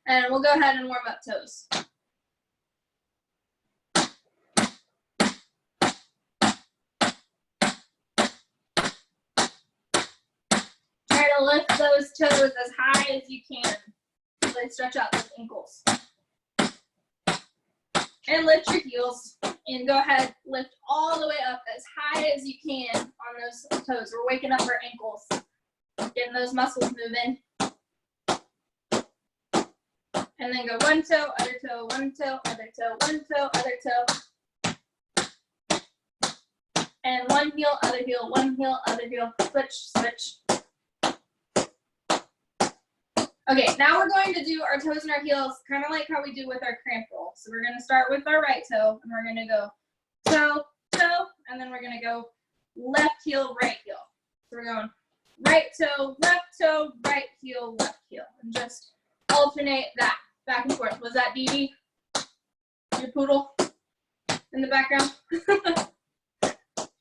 And we'll go ahead and warm up toes. Try to lift those toes as high as you can so they stretch out those ankles. And lift your heels and go ahead, lift all the way up as high as you can on those toes. We're waking up our ankles, getting those muscles moving. And then go one toe, other toe, one toe, other toe, one toe, other toe. And one heel, other heel, one heel, other heel, switch, switch. Okay, now we're going to do our toes and our heels kind of like how we do with our cramp roll. So we're going to start with our right toe, and we're going to go toe, toe, and then we're going to go left heel, right heel. So we're going right toe, right heel, and just alternate that back and forth. Was that Dee Dee? Your poodle in the background?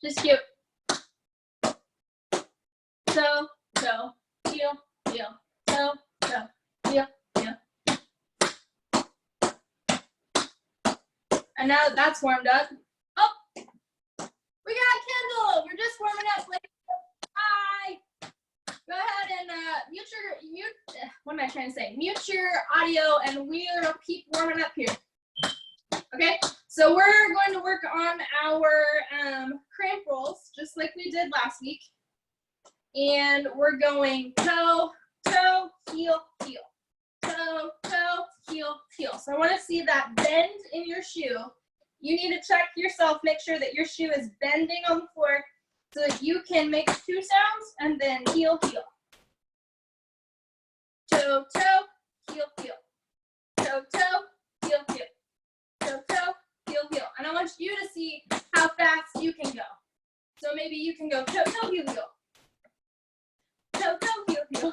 Just cute. Toe, toe, heel, heel, toe, toe, heel, heel. And now that that's warmed up, oh, we got Kendall. We're just warming up. Hi. Go ahead and what am I trying to say? Mute your audio, and we'll keep warming up here. Okay, so we're going to work on our cramp rolls, just like we did last week. And we're going toe, toe, heel, heel. Toe, toe, heel, heel. So I want to see that bend in your shoe. You need to check yourself, make sure that your shoe is bending on the floor so that you can make 2 sounds and then heel, heel. Toe, toe, heel, heel. Toe, toe, heel, heel. Toe, toe, heel, heel. And I want you to see how fast you can go. So maybe you can go toe, toe, heel, heel. Toe, toe, heel, heel.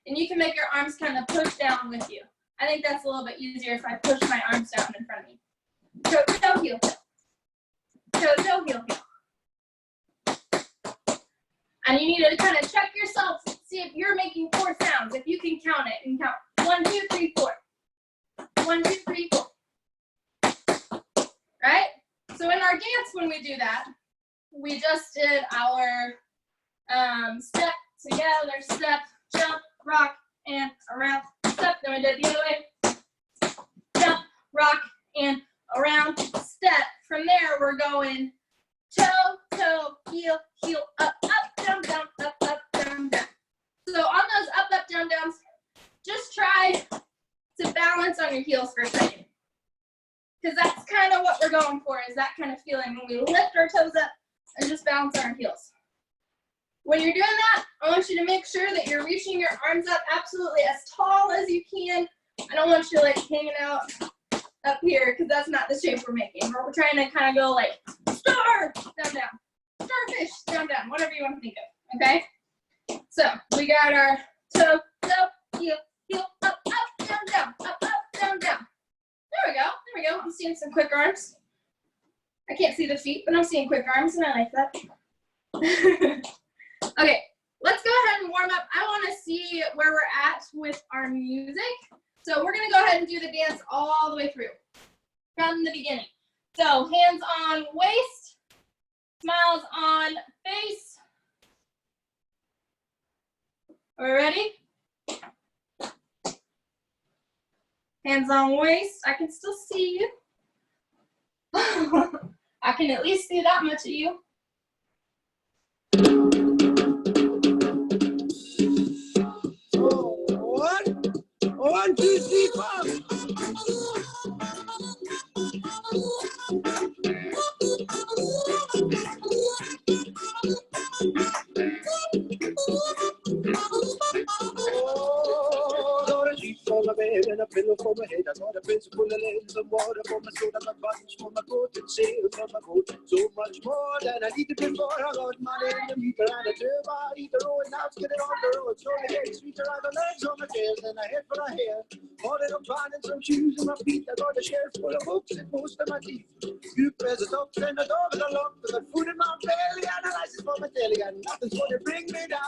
And you can make your arms kind of push down with you. I think that's a little bit easier if I push my arms down in front of me. Toe, toe, heel, heel. Toe, toe, heel, heel. And you need to kind of check yourself, see if you're making 4 sounds. If you can count it and count 1, 2, 3, 4. 1, 2, 3, 4. Right? So in our dance, when we do that, we just did our step together, step, jump, rock, and around, step. Then we did the other way. Jump, rock, and around, step. From there, we're going toe, toe, heel, heel, up, up, down, down, up, up, down, down. So on those up, up, down, downs, just try to balance on your heels for a second. Because that's kind of what we're going for, is that kind of feeling when we lift our toes up and just balance on our heels. When you're doing that, I want you to make sure that you're reaching your arms up absolutely as tall as you can. I don't want you like hanging out up here because that's not the shape we're making. We're trying to kind of go like star, down, down, starfish, down, down, whatever you want to think of, okay? So we got our toe, toe, heel, heel, up, up, down, down, up, up, down, down. There we go. I'm seeing some quick arms. I can't see the feet, but I'm seeing quick arms, and I like that. Okay, let's go ahead and warm up. I want to see where we're at with our music. So we're going to go ahead and do the dance all the way through from the beginning. So hands on waist, smiles on face. Are we ready? Hands on waist. I can still see you. I can at least see that much of you. One, two, three, four. For my bed and a pillow for my head. I got a pencil full of lead, some water for my soda, my buttons for my coat, and sail for my boat. So much more than I needed before. I got money in the meter and a turbo. I eat the road, now it's getting on the road. So I get sweeter on the legs on my tail, and I head for my hair. Ordered a pan and some shoes on my feet. I got a shelf full of books and most of my teeth. Few pairs of socks and a dog and a lump. I got food in my belly and a license for my telly, and nothing's gonna bring me down.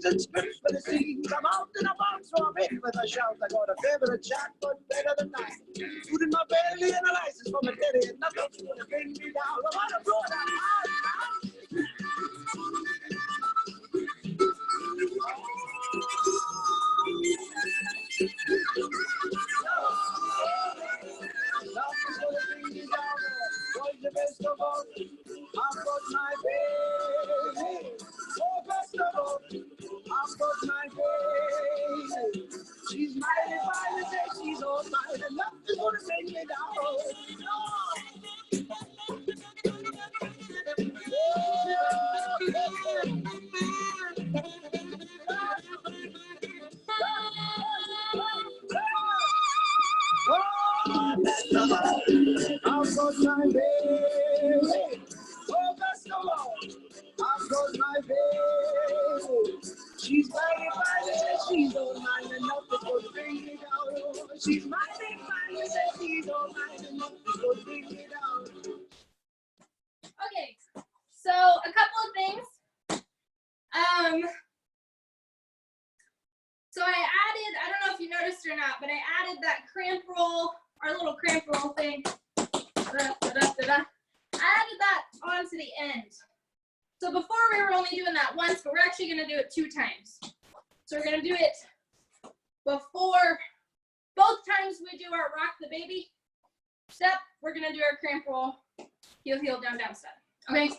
and spits for the seams. I'm out and about, so I'm in with a shout. I got a favorite chat, but better than that. Food in my belly and a license for my daddy, and nothing's gonna bring me down. I wanna blow that hard now. Nothing's gonna bring me down. Boys, the best of all. I've got my baby. Oh, best of all. I've got my baby. She's mighty fine, and say she's all mine, and nothing's gonna bring me down. I've got my baby. Oh, best of all. I've got my baby. She's mighty fine, and she's all mine, and nothing could bring me down. She's mighty fine, and she's all mine, and nothing could bring me down. Okay, so a couple of things. So I added, I don't know if you noticed or not, but I added that cramp roll, our little cramp roll thing. I added that onto the end. So before we were only doing that once, but we're actually going to do it 2 times. So we're going to do it before, both times we do our rock the baby step, we're going to do our cramp roll, heel, heel, down, down step. Okay.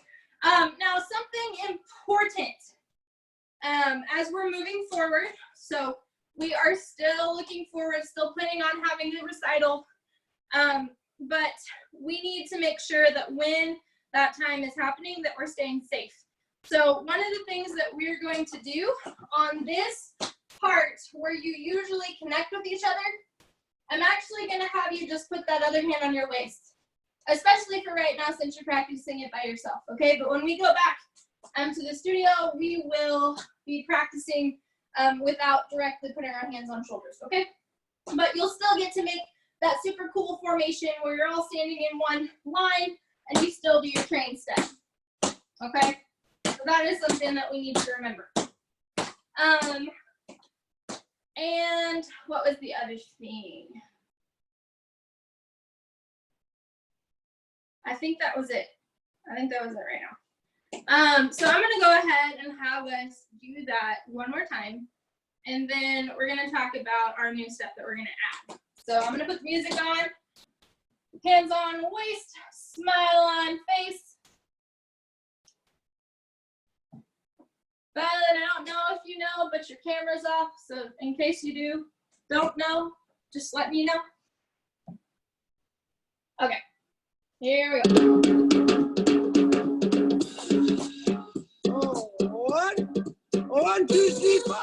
Now something important as we're moving forward. So we are still looking forward, still planning on having the recital, but we need to make sure that when that time is happening that we're staying safe. So one of the things that we're going to do on this part where you usually connect with each other, I'm actually going to have you just put that other hand on your waist, especially for right now since you're practicing it by yourself, okay? But when we go back to the studio, we will be practicing without directly putting our hands on shoulders, okay? But you'll still get to make that super cool formation where you're all standing in one line and you still do your train step, okay? So that is something that we need to remember. And what was the other thing? I think that was it. I think that was it right now. So I'm gonna go ahead and have us do that one more time. And then we're gonna talk about our new step that we're gonna add. So I'm gonna put the music on, hands on waist, smile on face. Violet, I don't know if you know, but your camera's off. So in case you don't know, just let me know. Okay, here we go. Oh, 1, 2, 3, 4.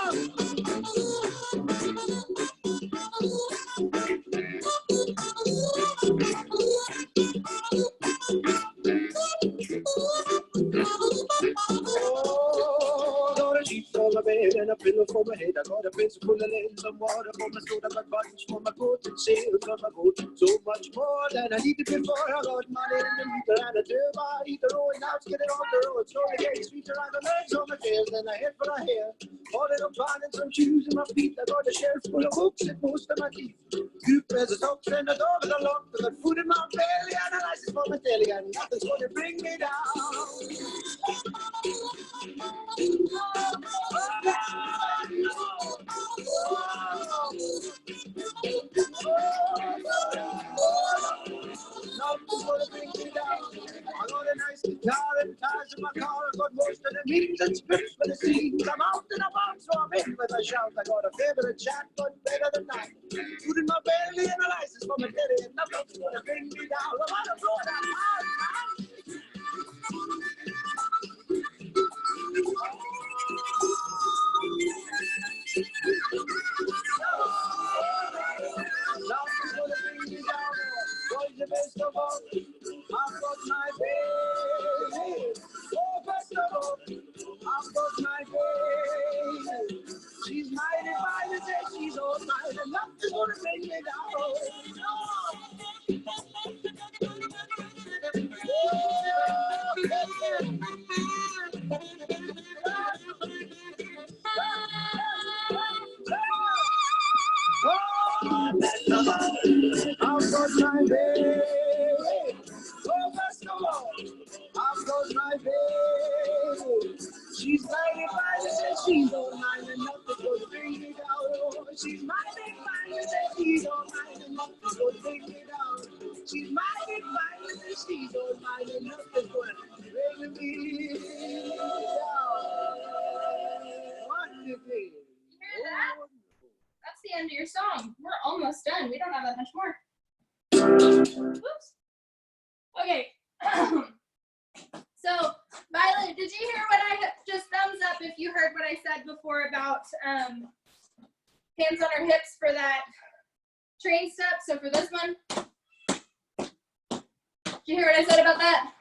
Got a sheet for my bed and a pillow for my head. I got a pencil full of lead, some water for my soda, got buttons for my coat and sails for my boat. So much more than I needed before. I got money in the meter and a turbine heater rolling out, get it on the road. Slowly getting sweeter on the legs on my tail, then I head for a hair. Falling up, finding some shoes in my feet. I got a shelf full of books and most of my teeth. 2 pairs of socks and a door with a lock. I got food in my belly and a license for my telly, and nothing's gonna bring me down. Nothing's gonna bring me down. I got a nice guitar and tires in my car. I got most of the means and scripts for the scenes. I'm out and about, so I'm in with a shout. I got a favorite chat, but better than that. Food in my belly and a license for my daddy, and nothing's gonna bring me down. I wanna blow that hard now. Nothing's gonna bring me down. Boys, the best of all. I've got my baby. Oh, best of all. I've got my baby. She's mighty fine, and say she's all mine, and nothing's gonna bring me down. I've got my baby. Oh, bless the Lord. I've got my baby. She's 95 and she don't mind enough to go bring it out. Oh, she's 95 and she don't mind enough to go bring it out. She's 95 and she don't mind enough to go bring me down. Wonderful. You hear that? That's the end of your song. We're almost done. We don't have that much more. Oops. Okay. So, Violet, did you hear what I just thumbs up if you heard what I said before about hands on our hips for that train step? So for this one, did you hear what I said about that?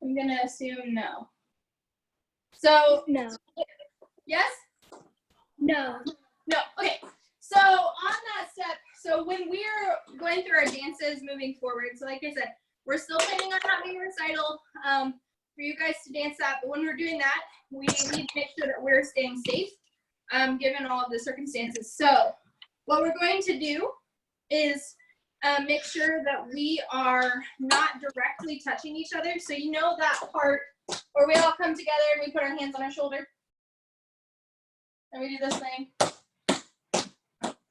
I'm gonna assume no. So No. Yes? No. No. Okay. So on that step, so when we're going through our dances moving forward, so like I said, we're still planning on having a recital for you guys to dance at, but when we're doing that, we need to make sure that we're staying safe, given all of the circumstances. So what we're going to do is make sure that we are not directly touching each other. So you know that part where we all come together and we put our hands on our shoulder? And we do this thing,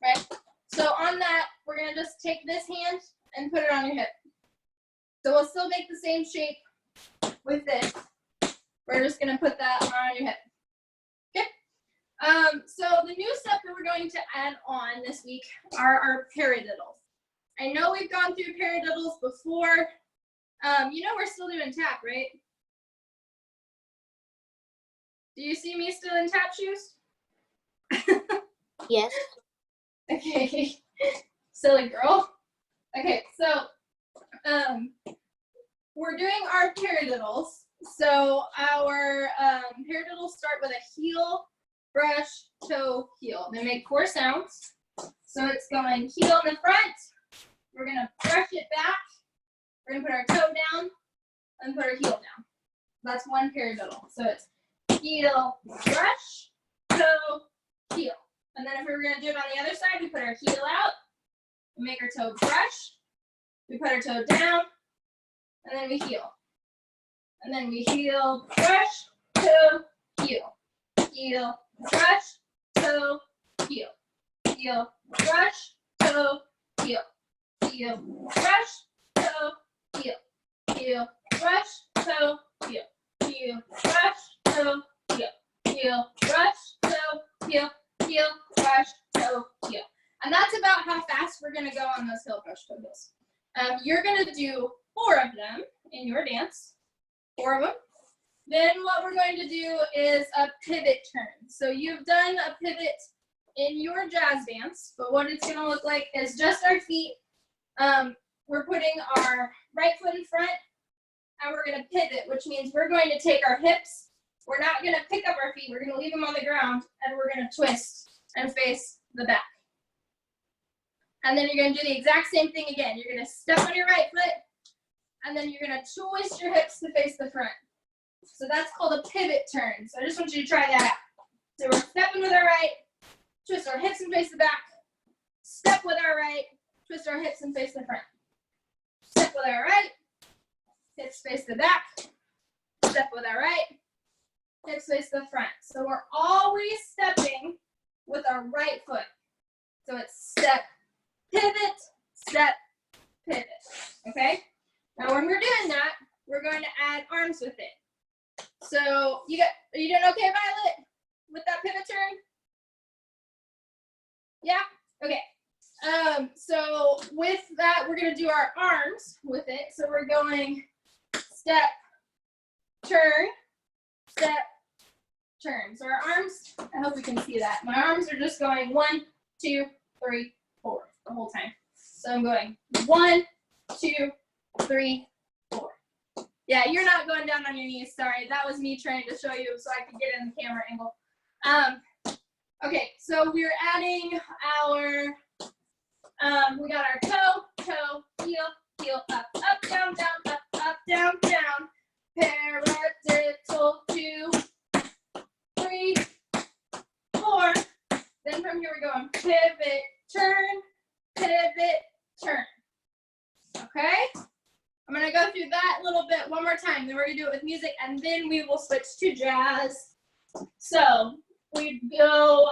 right? So on that, we're gonna just take this hand and put it on your hip. So we'll still make the same shape with this. We're just gonna put that on your hip, okay? So the new stuff that we're going to add on this week are our paradiddles. I know we've gone through paradiddles before. You know we're still doing tap, right? Do you see me still in tap shoes? Yes. Okay, silly girl. Okay, so we're doing our paradiddles. So our paradiddles start with a heel, brush, toe, heel. They make 4 sounds. So it's going heel in the front. We're gonna brush it back. We're gonna put our toe down and put our heel down. That's one paradiddle. So it's heel, brush, toe, heel. And then if we were going to do it on the other side, we put our heel out, we make our toe brush, we put our toe down, and then we heel. And then we heel, brush, toe, heel. Heel, brush, toe, heel. Heel, brush, toe, heel. Heel, brush, toe, heel. Heel, brush, toe, heel. Heel, brush, toe, heel. Heel, brush, toe, heel. Heel, brush, toe, heel. And that's about how fast we're going to go on those heel, brush, toe, heels. You're going to do 4 of them in your dance, 4 of them. Then what we're going to do is a pivot turn. So you've done a pivot in your jazz dance, but what it's going to look like is just our feet. We're putting our right foot in front, and we're going to pivot, which means we're going to take our hips. We're not going to pick up our feet. We're going to leave them on the ground, and we're going to twist and face the back. And then you're going to do the exact same thing again. You're going to step on your right foot, and then you're going to twist your hips to face the front. So that's called a pivot turn. So I just want you to try that out. So we're stepping with our right, twist our hips and face the back. Step with our right, twist our hips and face the front. Step with our right, hips face the back. Step with our right, hips face the front. So we're always stepping with our right foot. So it's step, pivot, step, pivot. Okay? Now when we're doing that, we're going to add arms with it. So are you doing okay, Violet, with that pivot turn? Yeah? Okay. So with that, we're going to do our arms with it. So we're going step, turn, step, turn. So our arms, I hope we can see that. My arms are just going 1, 2, 3, 4 the whole time. So I'm going 1, 2, 3, 4. Yeah, you're not going down on your knees. Sorry, that was me trying to show you so I could get in the camera angle. Okay, so we're adding our, we got our toe, heel, heel, up, down, up, down, paradiddle 2, 3, 4. Then for from here we're going pivot, turn, pivot, turn. Okay? I'm gonna go through that little bit one more time. Then we're gonna do it with music, and then we will switch to jazz. So we go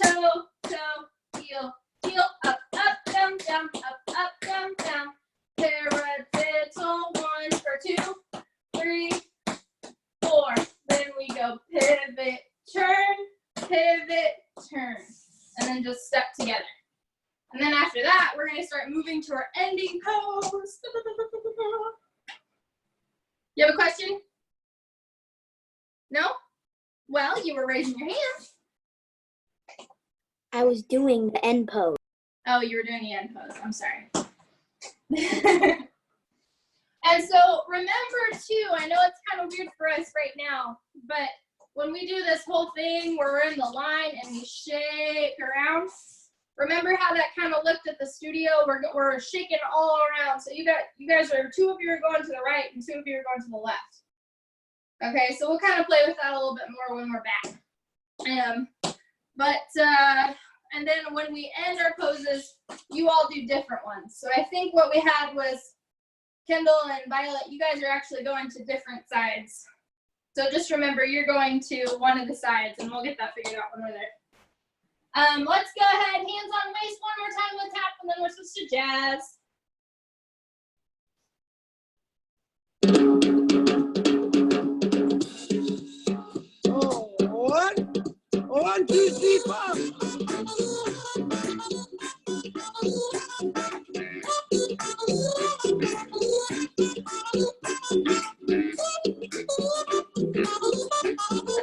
toe, toe, heel, heel, up, up, down, down, up, down, down. Paradiddle, 1 for 2, 3, 4. Then we go pivot, turn, and then just step together. And then after that, we're going to start moving to our ending pose. You have a question? No? Well, you were raising your hand. I was doing the end pose. Oh, you were doing the end pose. I'm sorry. And so remember too, I know it's kind of weird for us right now, but when we do this whole thing where we're in the line and we shake around, remember how that kind of looked at the studio? We're shaking all around. So you guys are, 2 of you are going to the right and 2 of you are going to the left. Okay, so we'll kind of play with that a little bit more when we're back. And then when we end our poses, you all do different ones. So I think what we had was Kendall and Violet, you guys are actually going to different sides. So just remember, you're going to one of the sides, and we'll get that figured out when we're there. Let's go ahead, hands on waist one more time, let's tap, and then we'll switch to jazz. Oh, 1, 2, 3, 4.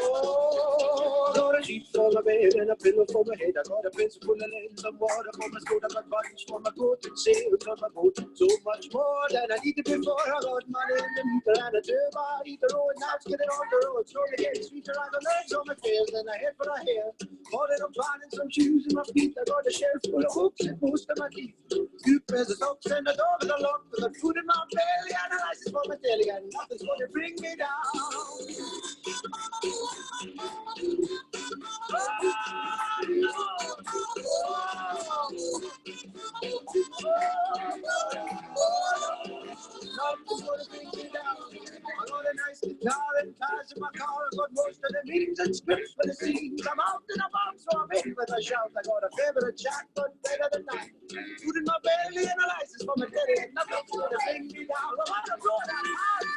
Oh, got a sheet for my bed and a pillow for my head. I got a pencil full of lead, some water for my soda, I got buttons for my coat and sails on my boat. So much more than I needed before. I got money in the meter and a turbine eat the road. Now it's getting on the road, slowly getting sweeter. I got legs on my tails and a head for a hair. More than I'm finding some shoes in my feet. I got a shelf full of books and most of my teeth. 2 pairs of socks and a dog with a lock. I got food in my belly and a license for my telly, and nothing's gonna bring me down. Nothing's gonna bring me down. I got a nice guitar and ties in my car. I got most of the meetings and scripts for the scenes. I'm out and about, so I'm in with a shout. I got a favorite chat, but better than that. Food in my belly and a license for my telly, and nothing's gonna bring me down. I wanna go that high.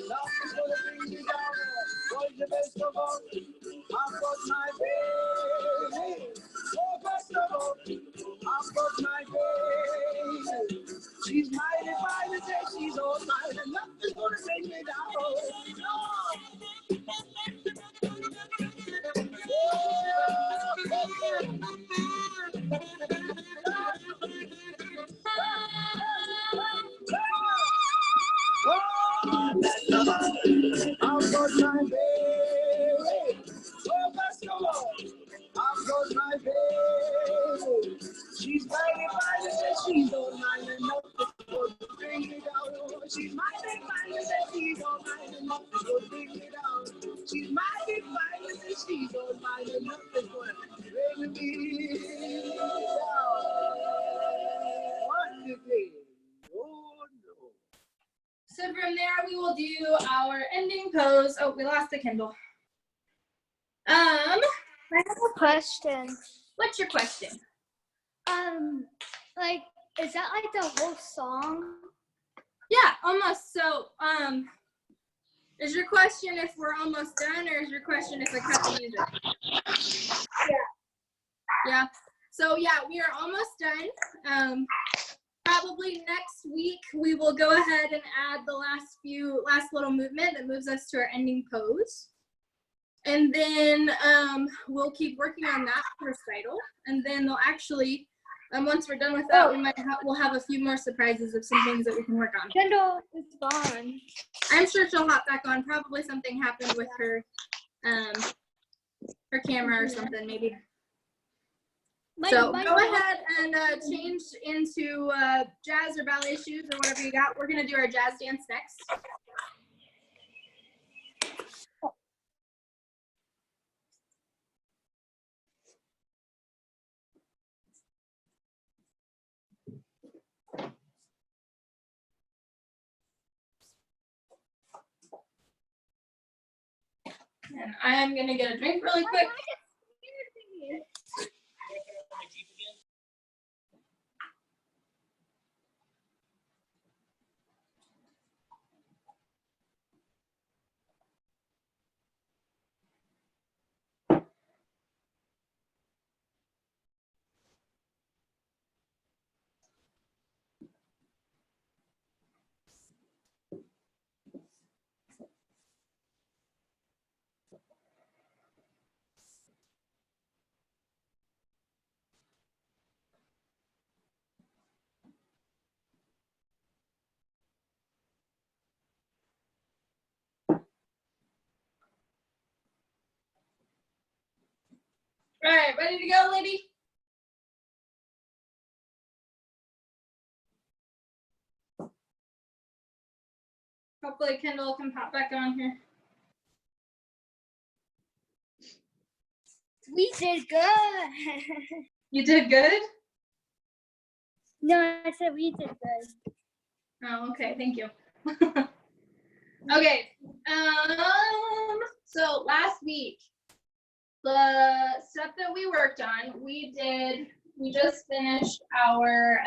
Nothing's gonna bring me down. What's the best of all? I've got my baby. Oh, best of all, I've got my baby. She's mighty fine and says she's all mine, and nothing's gonna bring me down. I've got my baby. Oh, best of all, I've got my baby. She's mighty fine and says she's all mine, and nothing's gonna bring me down. She's mighty fine and says she's all mine, and nothing's gonna bring me down. She's mighty fine and says she's all mine, and nothing's gonna bring me down. One day. Oh no. So from there, we will do our ending pose. Oh, we lost the Kindle. I have a question. What's your question? Like, is that like the whole song? Yeah, almost. So, is your question if we're almost done, or is your question if I cut the music? Yeah. So yeah, we are almost done. Probably next week we will go ahead and add the last little movement that moves us to our ending pose. And then we'll keep working on that recital. And then they'll actually, once we're done with that, we'll have a few more surprises of some things that we can work on. Kendall is gone. I'm sure she'll hop back on. Probably something happened with her camera or something, maybe. So go ahead and change into jazz or ballet shoes or whatever you got. We're gonna do our jazz dance next. And I am gonna get a drink really quick. All right, ready to go, lady? Hopefully Kendall can pop back on here. We did good. You did good? No, I said we did good. Oh, okay, thank you. Okay, so last week, the stuff that we worked on, we just finished our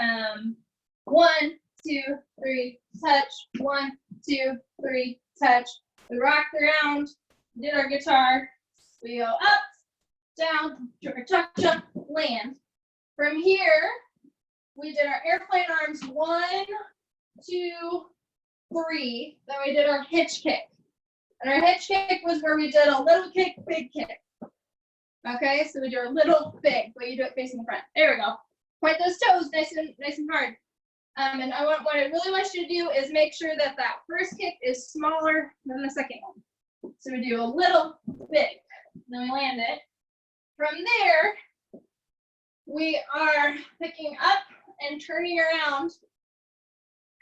1, 2, 3, touch, 1, 2, 3, touch. We rocked around, did our guitar, we go up, down, chuck, chuck, land. From here, we did our airplane arms, 1, 2, 3. Then we did our hitch kick. And our hitch kick was where we did a little kick, big kick. Okay, so we do a little big, but you do it facing the front. There we go. Point those toes nice and hard. And what I really want you to do is make sure that that first kick is smaller than the second one. So we do a little big, then we land it. From there, we are picking up and turning around,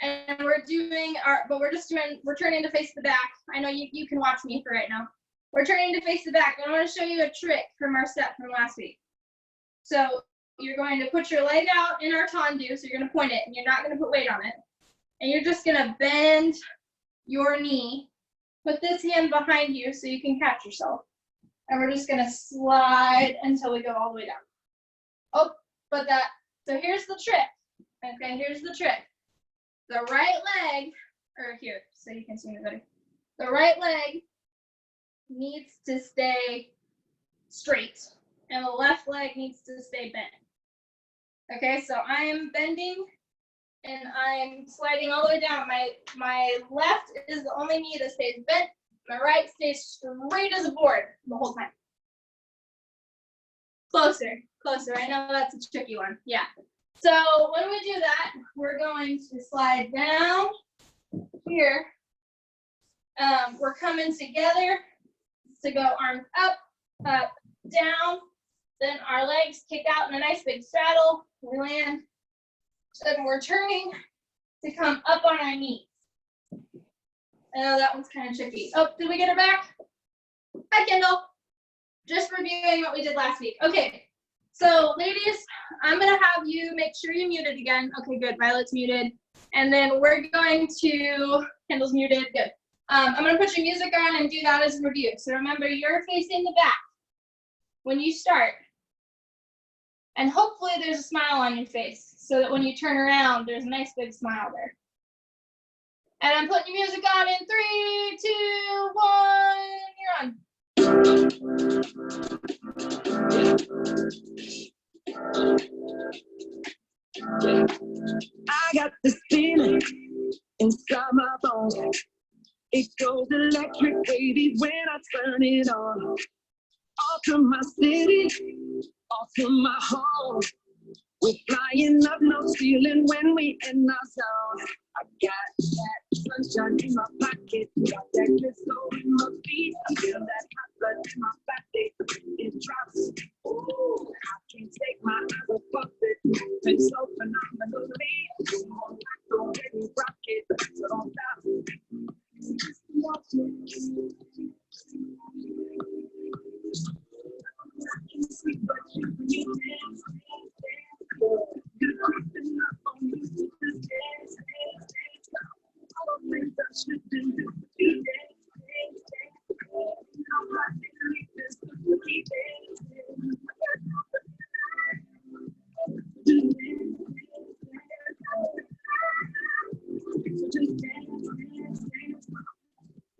and we're turning to face the back. I know you can watch me for right now. We're turning to face the back, and I want to show you a trick from our step from last week. So you're going to put your leg out in our tendu, so you're going to point it, and you're not going to put weight on it. And you're just going to bend your knee, put this hand behind you so you can catch yourself. And we're just going to slide until we go all the way down. Oh, so here's the trick. Okay, here's the trick. The right leg, or here, so you can see me better. The right leg needs to stay straight, and the left leg needs to stay bent. Okay, so I am bending, and I'm sliding all the way down. My left is the only knee that stays bent. My right stays straight as a board the whole time. Closer. I know that's a tricky one. Yeah. So when we do that, we're going to slide down here. We're coming together to go arms up, up, down. Then our legs kick out in a nice big straddle. We land. Then we're turning to come up on our knees. I know that one's kind of tricky. Oh, did we get her back? Hi, Kendall. Just reviewing what we did last week. Okay. So, ladies, I'm going to have you make sure you're muted again. Okay, good. Violet's muted. And then we're going to, Kendall's muted. Good. I'm going to put your music on and do that as a review. So remember, you're facing the back when you start. And hopefully there's a smile on your face so that when you turn around, there's a nice big smile there. And I'm putting your music on in 3, 2, 1, you're on. I got this feeling inside my bones. It goes electric, baby, when I turn it on. Off to my city, off to my home. We're flying up, no ceiling when we in our zone. I got that sunshine in my pocket, got that good soul in my feet. I feel that hot blood in my body. It drops. Ooh, I can't take my eyes above it. It's so phenomenally. You're more like the way we rock it. So don't stop.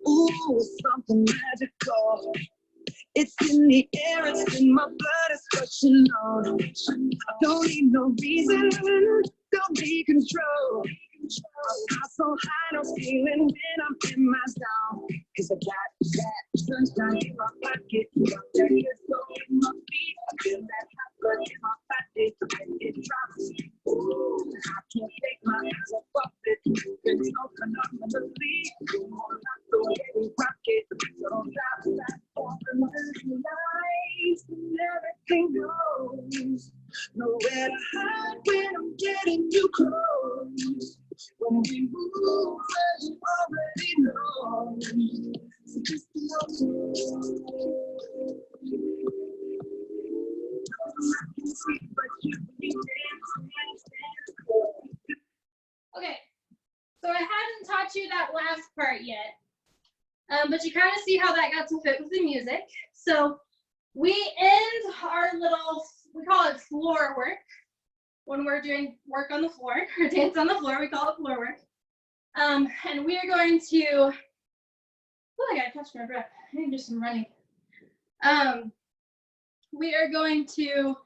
Ooh, it's something magical. It's in the air, it's in my blood, it's rushing on. I don't need no reason, don't be control. I'm so high, no feeling when I'm in my zone. Cause I got that sunshine in my pocket, got that good soul in my feet. I feel that hot blood in my body, and it drops. Ooh, I can't take my eyes off it. It's so phenomenally. You're more like the way we rock it. So don't stop that. Lights and everything goes. Nowhere to hide when I'm getting too close. When we move, as you already know. So just Okay, so I hadn't taught you that last part yet, but you kind of see how that got to fit with the music. So we end our little, we call it floor work. When we're doing work on the floor, or dance on the floor, we call it floor work. And we are going to, oh, I gotta catch my breath. I need to do some running. We are going to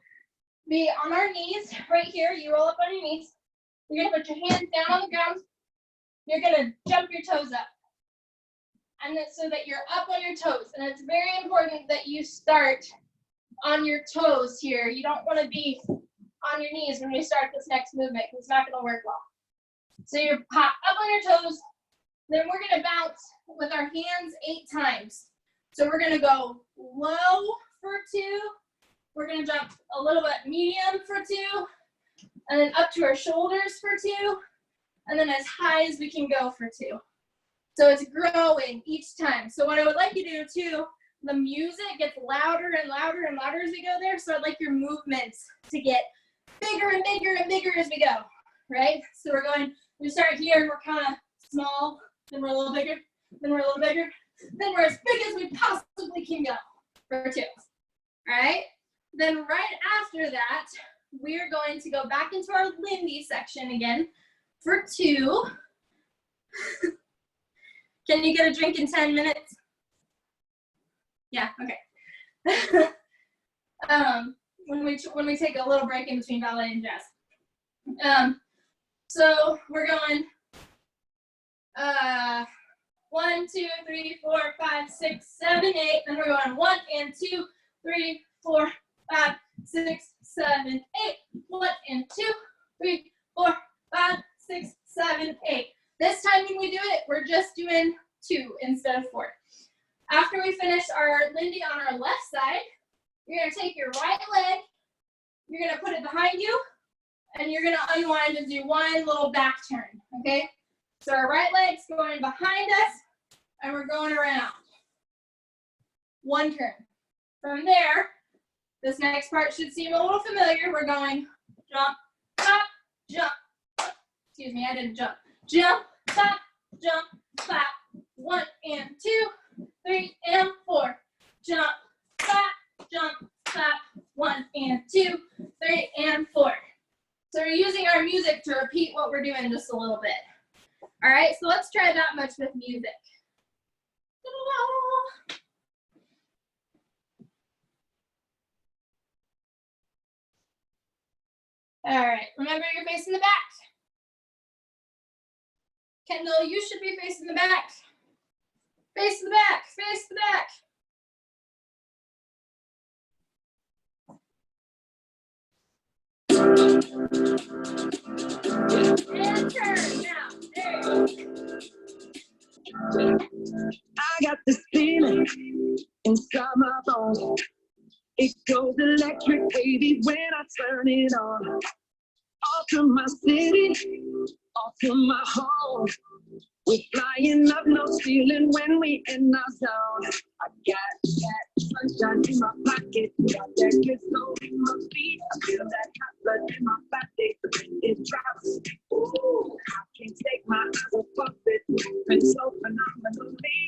be on our knees right here. You roll up on your knees. You're gonna put your hands down on the ground. You're gonna jump your toes up. And then so that you're up on your toes. And it's very important that you start on your toes here. You don't want to be on your knees when we start this next movement, because it's not going to work well. So you're up on your toes. Then we're going to bounce with our hands 8 times. So we're going to go low for 2. We're going to jump a little bit medium for 2. And then up to our shoulders for 2. And then as high as we can go for 2. So it's growing each time. So what I would like you to do too, the music gets louder and louder and louder as we go there. So I'd like your movements to get bigger and bigger and bigger as we go, right? So we're going, we start here and we're kind of small, then we're a little bigger, then we're a little bigger, then we're as big as we possibly can go for 2, all right? Then right after that, we're going to go back into our Lindy section again for 2. Can you get a drink in 10 minutes? Yeah, okay. When we take a little break in between ballet and jazz. So we're going 1, 2, 3, 4, 5, 6, 7, 8. Then we're going 1 and 2, 3, 4, 5, 6, 7, 8. 1 and 2, 3, 4, 5, 6, 7, 8. This time when we do it, we're just doing 2 instead of 4. After we finish our Lindy on our left side, you're gonna take your right leg, you're gonna put it behind you, and you're gonna unwind and do 1 little back turn, okay? So our right leg's going behind us, and we're going around. 1 turn. From there, this next part should seem a little familiar. We're going jump, clap, jump. Excuse me, I didn't jump. Jump, clap, jump, clap. 1 and 2, 3 and 4. Jump, clap, jump, clap. 1 and 2, 3 and 4. So we're using our music to repeat what we're doing just a little bit. All right, so let's try that much with music. All right, remember you're facing the back. Kendall, you should be facing the back. Face the back, face the back. And turn now. There you go. I got this feeling inside my bones. It goes electric, baby, when I turn it on. Off from my city, off from my home. We're flying up, no ceiling when we in our zone. I got that sunshine in my pocket, got that good soul in my feet. I feel that hot blood in my body. It drops. Ooh, I can't take my eyes off of it. Been so phenomenally.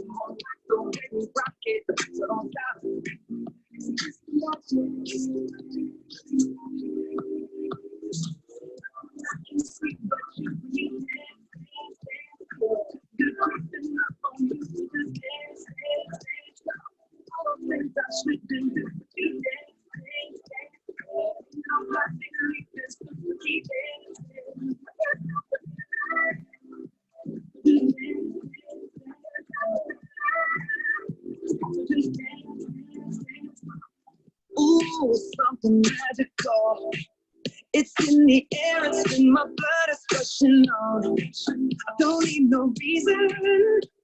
More like the way we rock it. So don't stop. I can sleep, but you need it. Good creeping up on you, just dance, dance, dance. All the things I shouldn't do, you dance, dance, dance. Nobody like this, keep dancing. Just dance, dance, dance. Ooh, something magical. It's in the air, it's in my blood, it's rushing on. I don't need no reason,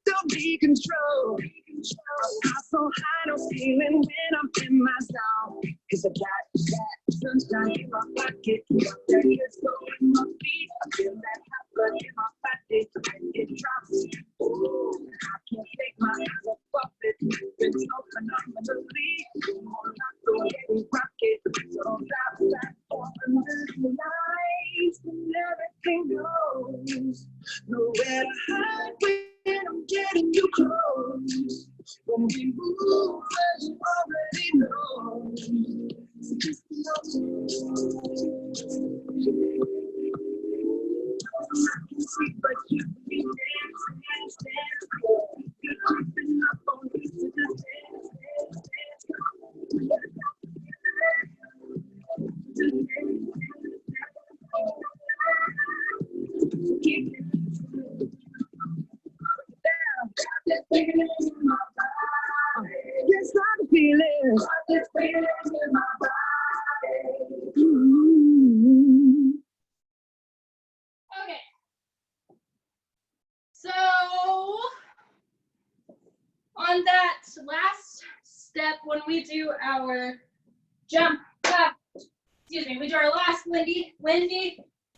don't be control. I fly so high, no ceiling when I'm in my zone. Cause I got that sunshine in my pocket, got that good soul in my feet. I feel that hot blood in my body, it drops. Ooh, I can't take my eyes off of it. Been so phenomenally, more like the way we rock it. So don't stop, under the lights and everything goes. Nowhere to hide when I'm getting you close. When we move, as you already know. So just I can see, but you be dance, dance, dance. You're creeping up on me, so just dance, dance, dance. Just dance, keep it down. Got this feeling in my body. Yes, I can feel it. Got this feeling in my body. Okay. So on that last step, when we do our jump, clap, excuse me, we do our last windy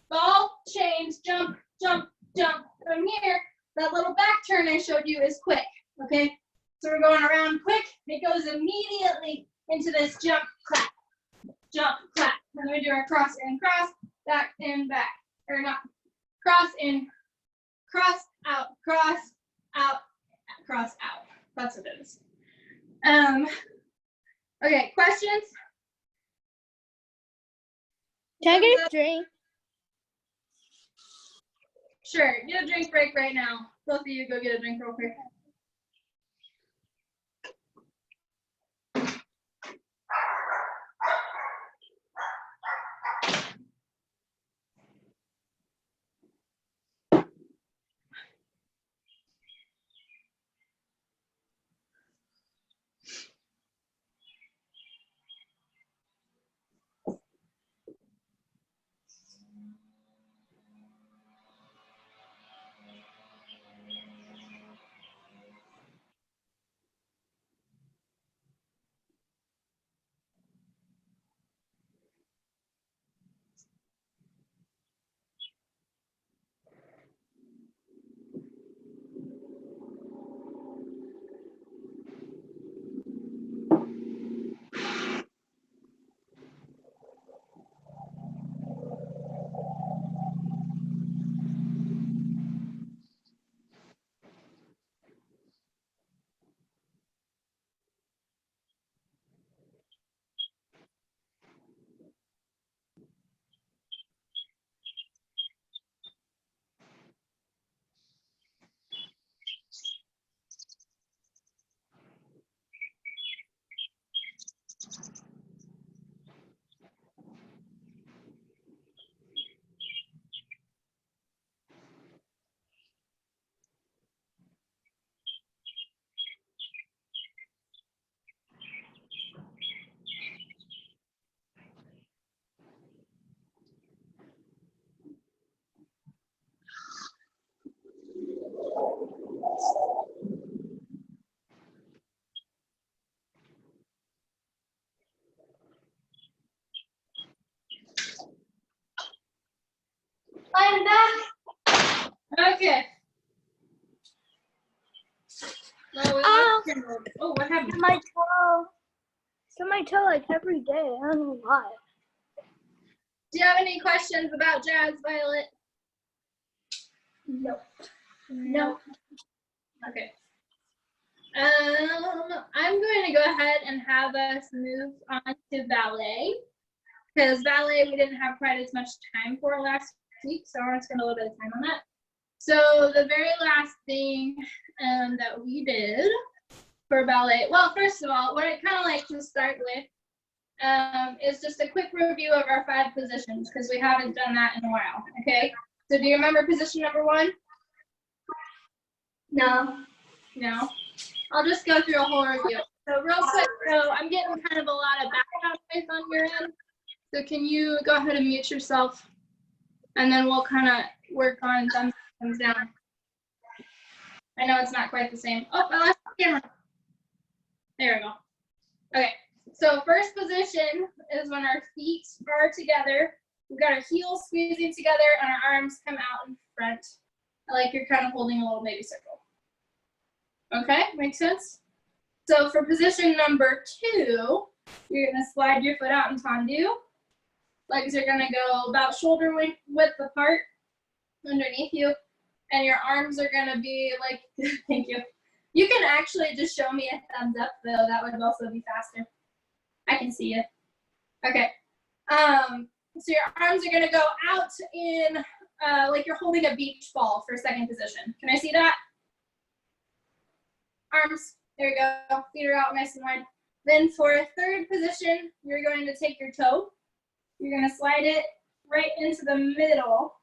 ball, change, jump, jump, jump. From here, that little back turn I showed you is quick, okay? So we're going around quick. It goes immediately into this jump, clap, jump, clap. And then we do our cross and cross, back and back. Or not, cross in, cross, out, cross, out, cross, out. That's what it is. Okay, questions? Can I get a drink? Sure, get a drink break right now. Both of you go get a drink real quick. I'm back. Okay. Oh, what happened? My toe like every day. I don't know why. Do you have any questions about jazz, Violet? No. No. Okay. I'm going to go ahead and have us move on to ballet, because ballet we didn't have quite as much time for last week, so I want to spend a little bit of time on that. So the very last thing that we did for ballet, well, first of all, what I kind of like to start with is just a quick review of our 5 positions, because we haven't done that in a while, okay? So do you remember position number 1? No. No? I'll just go through a whole review. So real quick, so I'm getting kind of a lot of background noise on your end. So can you go ahead and mute yourself? And then we'll kind of work on thumbs down. I know it's not quite the same. Oh, I lost the camera. There we go. Okay, so first position is when our feet are together. We've got our heels squeezing together and our arms come out in front, like you're kind of holding a little baby circle. Okay, makes sense? So for position number 2, you're gonna slide your foot out in tendu. Legs are gonna go about shoulder width apart underneath you, and your arms are gonna be like, thank you. You can actually just show me a thumbs up though, that would also be faster. I can see it. Okay, so your arms are gonna go out in, like you're holding a beach ball for second position. Can I see that? Arms, there you go, feet are out nice and wide. Then for third position, you're going to take your toe, you're gonna slide it right into the middle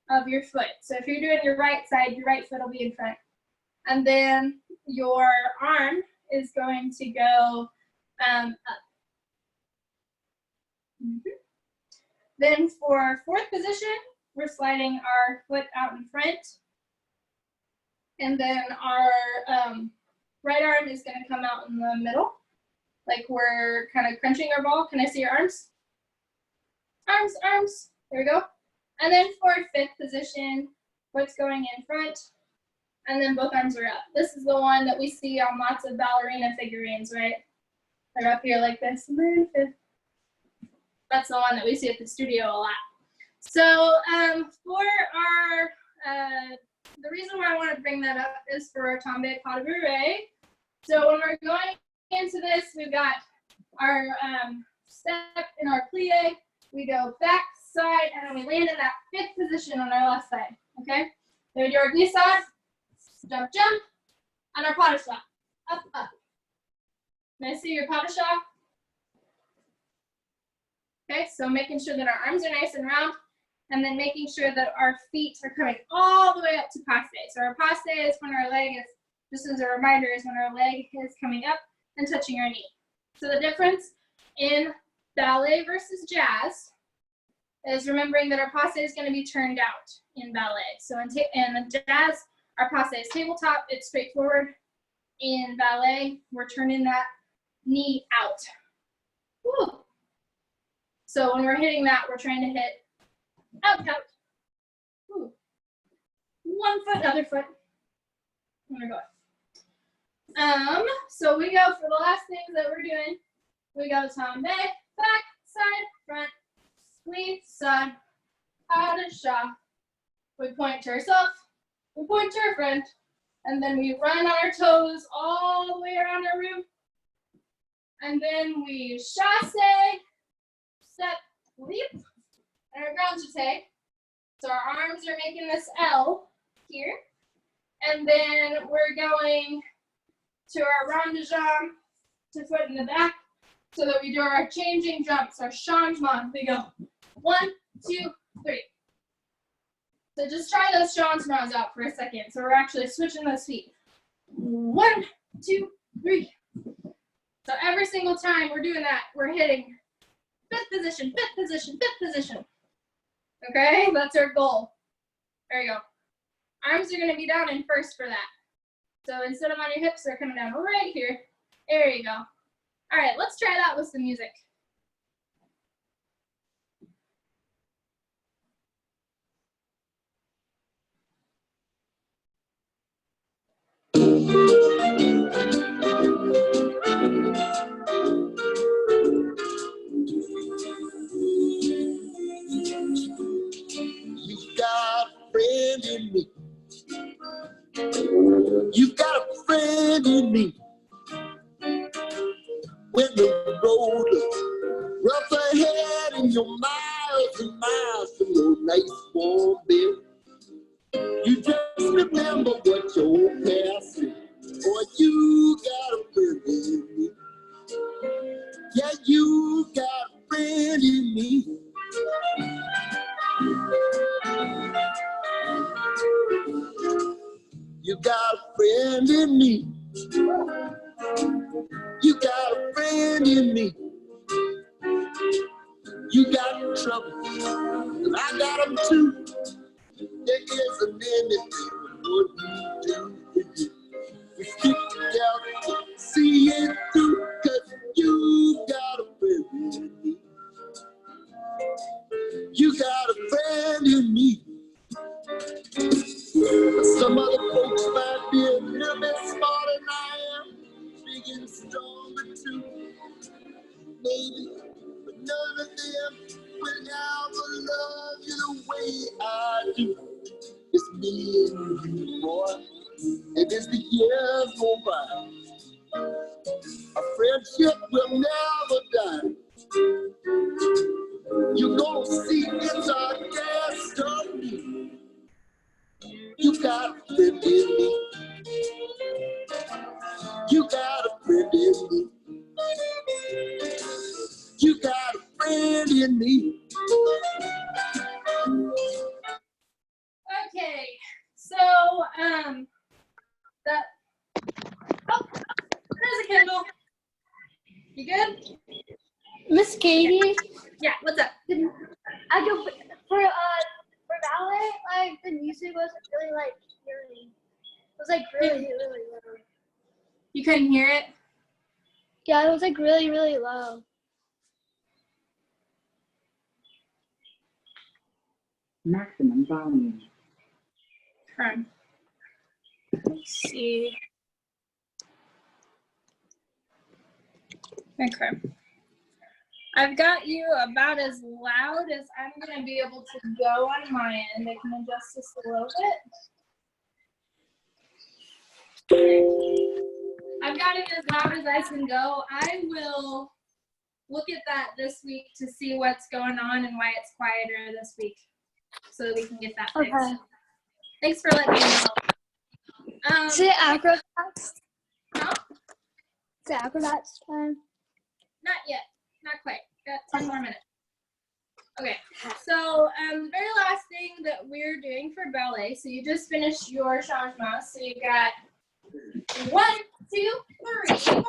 of your foot. So if you're doing your right side, your right foot will be in front. And then your arm is going to go up. Then for fourth position, we're sliding our foot out in front. And then our right arm is going to come out in the middle, like we're kind of crunching our ball. Can I see your arms? Arms, arms. There we go. And then for fifth position, foot's going in front, and then both arms are up. This is the one that we see on lots of ballerina figurines, right? They're up here like this. And then fifth. That's the one that we see at the studio a lot. So for our, the reason why I want to bring that up is for our tombe pas de bourrée. So when we're going into this, we've got our step in our plie. We go back, side, and then we land in that fifth position on our left side, okay? Then we do our glissade, jump, jump, and our pas de chat, up, up. Can I see your pas de chat? Okay, so making sure that our arms are nice and round, and then making sure that our feet are coming all the way up to passe. So our passe is when our leg is, just as a reminder, is when our leg is coming up and touching our knee. So the difference in ballet versus jazz is remembering that our passe is going to be turned out in ballet. So in the jazz, our passe is tabletop, it's straightforward. In ballet, we're turning that knee out. Woo. So when we're hitting that, we're trying to hit out, out. Woo. One foot, other foot. And we're going. So we go for the last things that we're doing. We go tombe, back, side, front, squeeze, side, pas de chat. We point to ourselves, we point to our friend, and then we run on our toes all the way around our room. And then we chasse, step, leap, and our grand jeté. So our arms are making this L here. And then we're going to our rond de jambe to foot in the back, so that we do our changing jumps, our changement. We go 1, 2, 3. So just try those changements out for a second. So we're actually switching those feet. 1, 2, 3. So every single time we're doing that, we're hitting fifth position, fifth position, fifth position. Okay, that's our goal. There you go. Arms are going to be down in first for that. So instead of on your hips, they're coming down right here. There you go. All right, let's try that with some music. friend in me. You got a friend in me. When the road looks rough ahead and you're miles and miles from your nice warm bed, you just remember what your old past said. Boy, you got a friend in me. Yeah, you got a friend in me. You got a friend in me. You got a friend in me. You got trouble, and I got them too. There isn't anything what we do for you. We stick together, see it through, 'cause you got a friend in me. You got a friend in me. Some other folks might be a little bit smarter than I am, big and stronger too, maybe, but none of them will ever love you the way I do. It's me and you, boy, and as the years go by, our friendship will never die. You're gonna see it's our destiny. You got a friend in me. You got a friend in me. You got a friend in me. Okay, so that there's a Kindle. You good? Miss Katie, Yeah. What's up? I go for ballet. Like the music wasn't really like hearing. It was like really low. You couldn't hear it? Yeah, it was like really low. Maximum volume. Okay. Let's see. Okay. I've got you about as loud as I'm going to be able to go on my end. I can adjust this a little bit. I've got it as loud as I can go. I will look at that this week to see what's going on and why it's quieter this week so that we can get that fixed. Okay. Thanks for letting me know. Is it acrobats? Huh? Is it acrobats time? Not yet. Not quite. Got 10 more minutes. Okay. So the very last thing that we're doing for ballet, so you just finished your changement. So you got 1, 2, 3.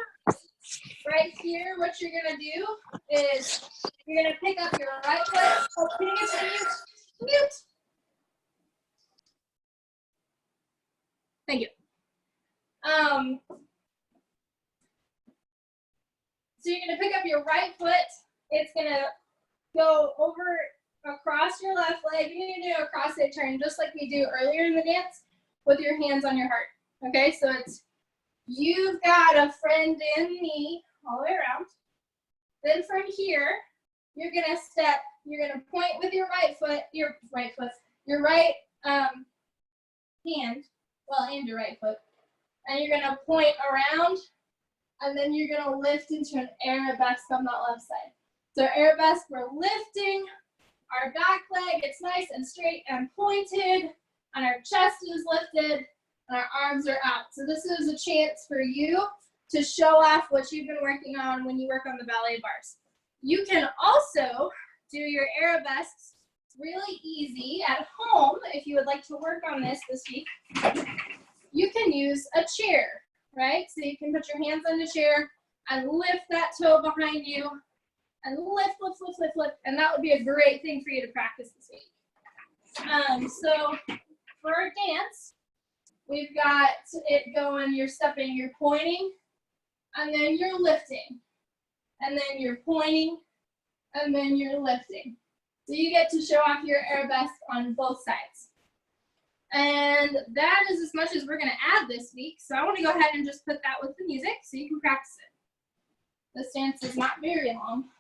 Right here, what you're going to do is you're going to pick up your right foot. Oh, can you get mute? Thank you. So you're going to pick up your right foot. It's going to go over across your left leg. You're going to do a cross-leg turn just like we do earlier in the dance with your hands on your heart. Okay, so it's you've got a friend in me all the way around. Then from here, you're going to step, you're going to point with your right foot, your right hand, well, and your right foot. And you're going to point around, and then you're going to lift into an arabesque on that left side. So arabesque, we're lifting our back leg. It's nice and straight and pointed, and our chest is lifted, and our arms are out. So this is a chance for you to show off what you've been working on when you work on the ballet bars. You can also do your arabesques really easy at home if you would like to work on this week. You can use a chair, right? So you can put your hands on the chair and lift that toe behind you and lift, and that would be a great thing for you to practice this week. So for our dance, we've got it going, you're stepping, you're pointing, and then you're lifting, and then you're pointing, and then you're lifting. So you get to show off your arabesque on both sides. And that is as much as we're going to add this week. So I want to go ahead and just put that with the music so you can practice it. This dance is not very long.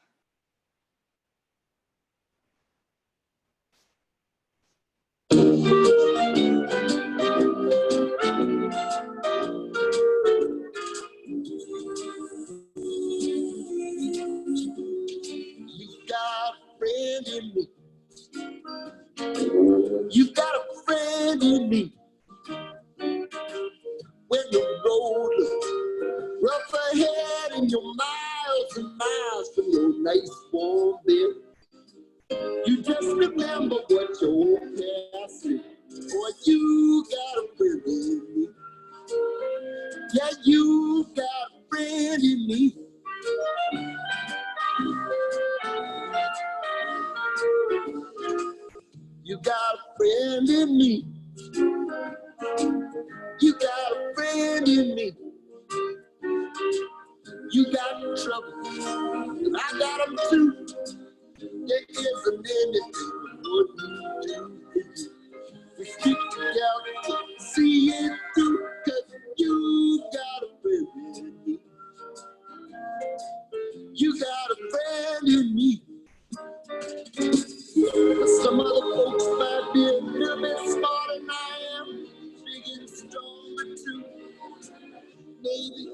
friend in me. When the road looks rough ahead and you're miles and miles from your nice warm bed, you just remember what your past said. Boy, you got a friend in me. Yeah, you got a friend in me. You got a friend in me. You got a friend in me. You got trouble, and I got them too. There isn't anything we wouldn't do for you. We stick together to see it through, 'cause you got a friend in me. You got a friend in me. Some other folks might be a little bit smarter than I am, big and stronger too, maybe,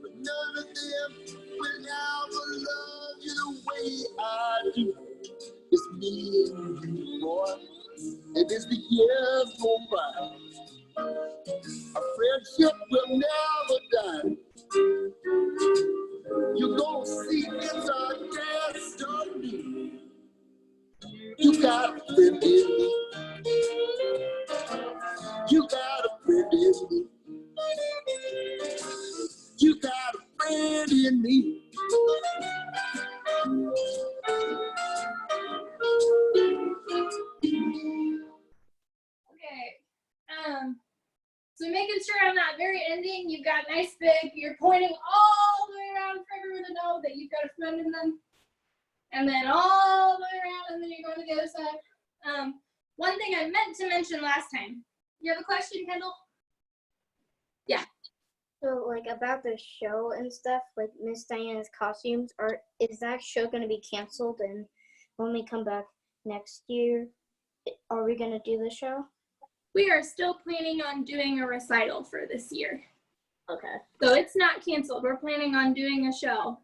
but none of them will ever love you the way I do. It's me and you, boy, and as the years go by, our friendship will never die. You're gonna see it's our destiny. You got a friend in me. You got a friend in me. You got a friend in me. Okay. So making sure on that very ending, you've got nice big, you're pointing all the way around for everyone to know that you've got a friend in them. And then all the way around, and then you're going to the other side. One thing I meant to mention last time. You have a question, Kendall? Yeah. So, like, about the show and stuff, like Miss Diana's costumes, is that show going to be canceled? And when we come back next year, are we going to do the show? We are still planning on doing a recital for this year. Okay. So it's not canceled. We're planning on doing a show.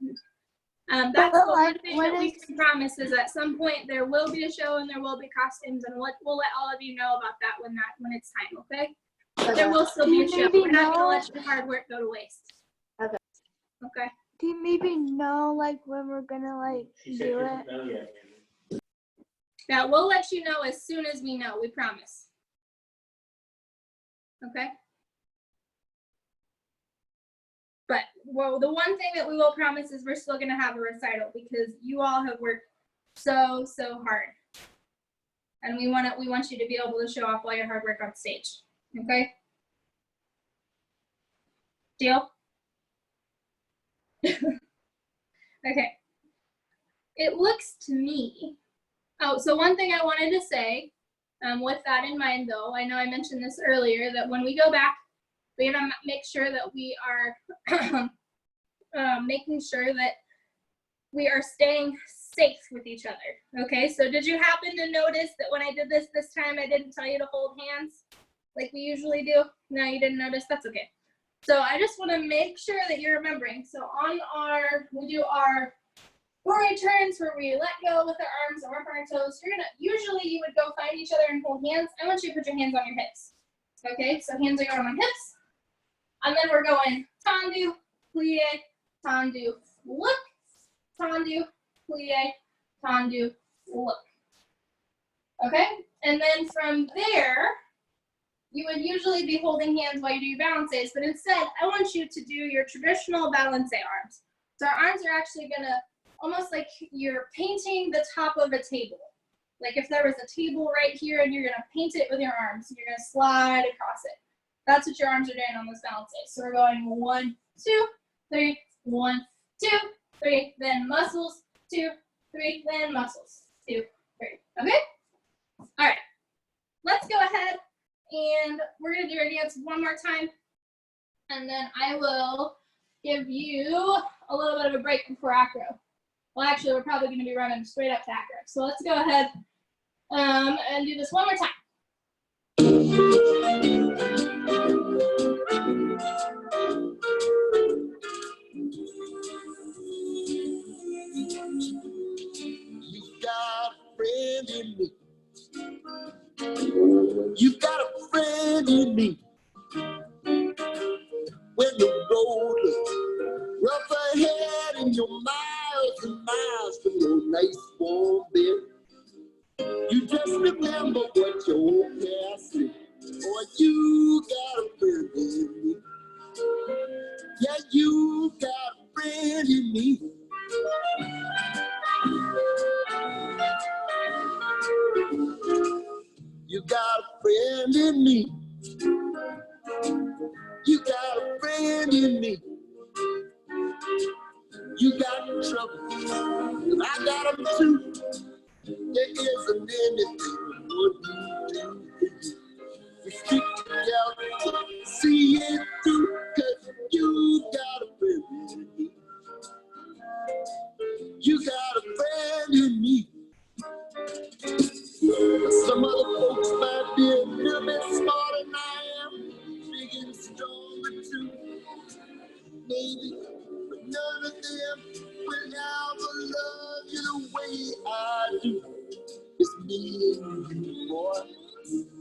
That's But, the one like, thing what that we is- can promise is at some point there will be a show and there will be costumes, and we'll let all of you know about that when it's time, okay? But there will still be a show. Maybe We're not gonna know- let your hard work go to waste. Okay. Okay. Do you maybe know like when we're gonna like do it? Yeah, we'll let you know as soon as we know, we promise. Okay? But well, the one thing that we will promise is we're still going to have a recital because you all have worked so hard. And we want you to be able to show off all your hard work on stage. Okay? Deal? Okay. It looks to me. Oh, so one thing I wanted to say, with that in mind though, I know I mentioned this earlier, that when we go back, we're gonna make sure that we are making sure that we are staying safe with each other. Okay, so did you happen to notice that when I did this time, I didn't tell you to hold hands like we usually do? No, you didn't notice? That's okay. So I just want to make sure that you're remembering. So on we do our forward turns where we let go with our arms and work on our toes. Usually you would go find each other and hold hands. I want you to put your hands on your hips. Okay, so hands are going on hips. And then we're going tendu, plie, tendu, look, tendu, plie, tendu, look. Okay, and then from there, you would usually be holding hands while you do your balances, but instead, I want you to do your traditional balance arms. So our arms are actually gonna, almost like you're painting the top of a table. Like if there was a table right here and you're gonna paint it with your arms, and you're gonna slide across it. That's what your arms are doing on those balances. So we're going 1, 2, 3, 1, 2, 3, then muscles, 2, 3, then muscles, 2, 3. Okay? All right. Let's go ahead and we're gonna do our dance one more time, and then I will give you a little bit of a break before acro. Well, actually, we're probably gonna be running straight up to acro. So let's go ahead and do this one more time. You got a friend in me. You got a friend in me. When the road looks rough ahead and you're miles and miles from your nice warm bed, you just remember what your old past said. Boy, you got a friend in me. Yeah, you got a friend in me. You got a friend in me. You got a friend in me. You got trouble, and I got them too. There isn't anything we wouldn't do. We stick together, see it through, 'cause you got a friend in me. You got a friend in me. Some other folks might be a little bit smarter than I am, big and stronger too, maybe, but none of them will ever love you the way I do. It's me and you, boy,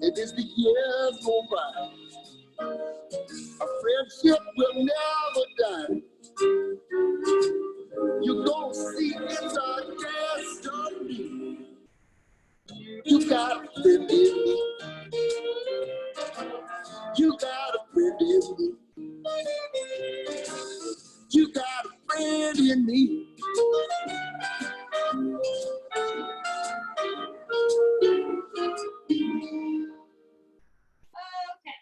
and as the years go by, our friendship will never die. You're gonna see it's our destiny. You got a friend in me. You got a friend in me. You got a friend in me. Okay.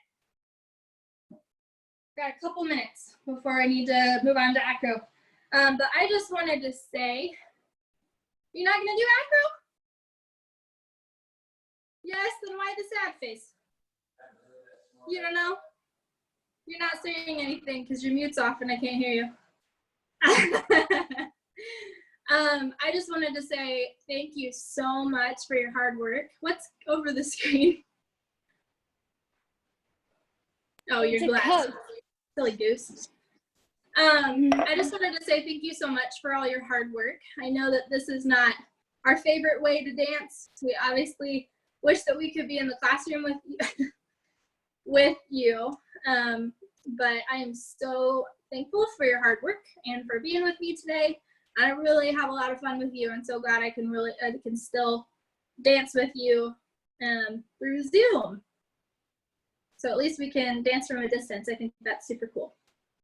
Got a couple minutes before I need to move on to acro. But I just wanted to say, you're not gonna do acro? Yes, then why the sad face? You don't know? You're not saying anything because your mute's off and I can't hear you. I just wanted to say thank you so much for your hard work. What's over the screen? Oh, your glass. Silly goose. I just wanted to say thank you so much for all your hard work. I know that this is not our favorite way to dance. We obviously wish that we could be in the classroom with you. But I am so thankful for your hard work and for being with me today. I really have a lot of fun with you. I'm so glad I can still dance with you through Zoom. So at least we can dance from a distance. I think that's super cool.